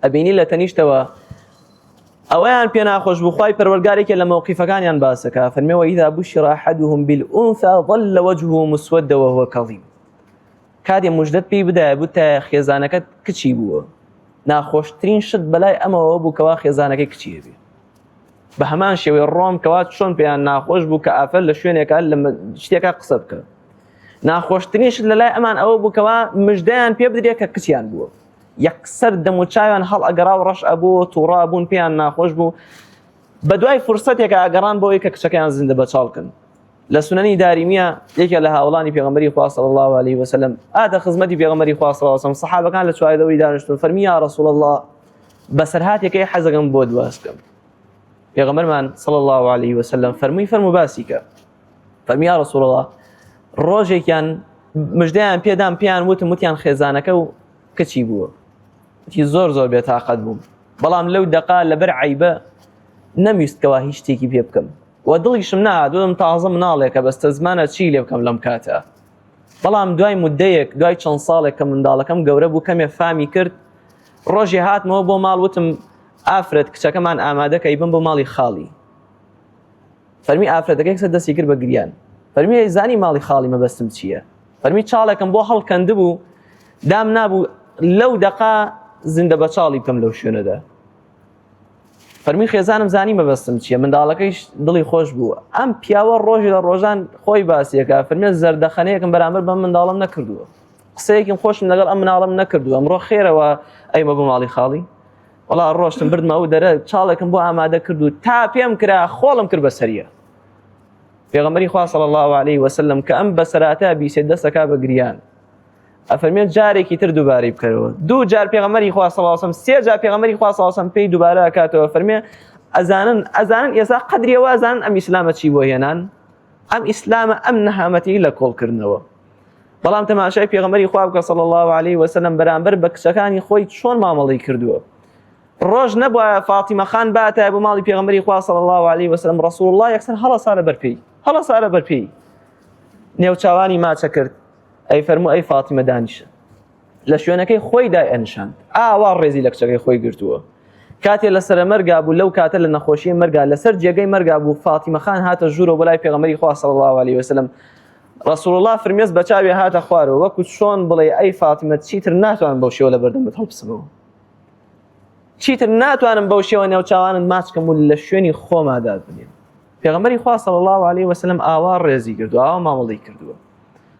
ئەبینی لە تەنیشتەوە ئەوەیان پێ ناخۆش بوو خوای پەروەردگارێکە لە موقیفەکانیان باسەکە فەرمێ وإذا بشر أحدهم بالأنثى ظل وجهه مسودا وهو كظيم کاتێ موژدەت پێی بدایە بوتە خێزانەکەت کچی بووە ناخۆشترین شت بەلای ئەمەوە بوو کەوا خێزانەکەی کچیە بێ بە هەمان شێوەی ڕۆم کەوا چۆن پێیان ناخۆش بوو کە ئافەر لە شوێنێکە لە شتێکە قسە بکە ناخۆشترین شت لەلای ئەمان ئەوە بوو کەوا مژدەیان پێ بدرێت کە کچیان بووە یەکسەر دەم و چاویان هەڵ ئەگەڕا و ڕەش ئەبوو تووڕا بوون پێیان ناخۆش بوو بە دوای فرسەتێکە ئەگەڕان بۆ ئەوەی کە کچەکەیان زیندە بەچاڵکن لە سنەنی داریمیە یەکێک لە هاوڵانی پێغەمبەری خوا صلی الله عليه وسلم ئاتە خزمەتی پێغەمبەری خوا صلی الله عليه وسلم سەحابەکان لە چوارەوەی دانیشتون فەرمی یا رسول الله بەسەرهاتێکی حەزەکەم بۆ دواس بکەم پێغەمبەرمان صلی الله عليه وسلم فەرموو باسی کە فەرمی یا رسول الله ڕۆژێکیان مژدەیان پێدام پێیان وتیان خێزانەکە و کچی بووە وتی زۆر بێتاقەت بووم بەڵام لەو دەقا لەبەر عەیبە نەمویستکەوە هیچ شتێکی پێ بکەم و دڵیشم نەهات تازە مناڵێکە بەستە زمانە چی لێ بکەم لەم کاتە بەڵام دوای مودەیەک دوای چەند ساڵێک کە منداڵەکەم گەورە بوو کەمێ فامی کرد ڕۆژێ هاتمەوە بۆ ماڵ وتم ئافرەت کچەکەمان ئامادەکەی بم بۆ ماڵی خاڵی فەرمی ئافرەتەکەی کەسە دەستی کرد بە گریان فەرمی زانی ماڵی خاڵی مەبەستم چییە فەرمی چاڵێکم بۆ هەڵکەند بوو دام نابوو لەو دەقا زیندە بەچاڵی بکەم لەو شوێنەدا فەرمی خێزانم زانی مەبەستم چییە منداڵەکەیش دڵی خۆش بوو ئەم پیاوە ڕۆژی لە ڕۆژان خۆی باسیەکە فەرمیە زەردەخەنەیەکم بەرامبەر بە منداڵم نەکردووە قسەیەکم خۆشم لەگەڵ ئەم مناڵم نەکردووە ئەمڕۆ خێرەوە ئەیمە بۆ ماڵی خاڵی وەڵا ڕۆشتم بردمە ئەو دەرە چاڵێکم بۆ ئامادە کردو تا پێم کرا خۆڵم کرد بەسەریە پێغەمبەری خوا صلی الله عليه وسلم کە ئەم بەسەراتە بیسێ دەستەکا بە گریان ئەفەرمێت جارێکی تر دووبارەی بکەرەوە دوو جار پێغەمبەری خوا صلی الله عليه وسلم سێ جار پێغەمبەری خوا صلی الله عليه وسلم پێی دووبارە ئەکاتەوە فەرمێ ئەزانن ئێستا قەدریەوە ئەزانن ئەم ئیسلامە چی بۆ هێنان ئەم ئیسلامە ئەم نەهامەتی لە کۆڵکردنەوە بەڵام تەماشای پێغەمبەری خوا بکە صلی الله عليه وسلم بەرامبەر بە کچەکانی خۆی چۆن مامەڵەی کردووە ڕۆژ نەبووە فاتیمە خان باتە بۆ ماڵی پێغەمبەری خوا صلی الله عليه وسلم رسول الله یەکسەر هەڵەسارە بەرپێی نێوچاوانی ماچە کرد ئەی فەرموو ئەی فاتیمە دانیشە لە شوێنەکەی خۆی دای ئەنشاند ئاوا ڕێزی لە کچەکەی خۆی گرتووە کاتێ لەسەر مەرگا بوو لەو کاتە لە نەخۆشیی مەرگا لەسەر جێگەی مەرگا بوو فاتیمە خان هاتە ژوورەوە بەلای پێغەمبەری خوا صلی الله عليه وسلم رسول الله فرمێز بە چاوی هاتە خوارەوە وەکو چۆن بڵێ ئەی فاتیمە چیتر ناتوانم بەو شێوە لە بەردەمت هەڵبسمەوە چیتر ناتوانم بەو شێوە نێوچاوانت ماچکەم و لە شوێنی خۆما دادبنێم پێغەمبەری خوا صلی الله عليه وسلم ئاوا ڕێزی کردووە ئاوا مامەڵەی کردووە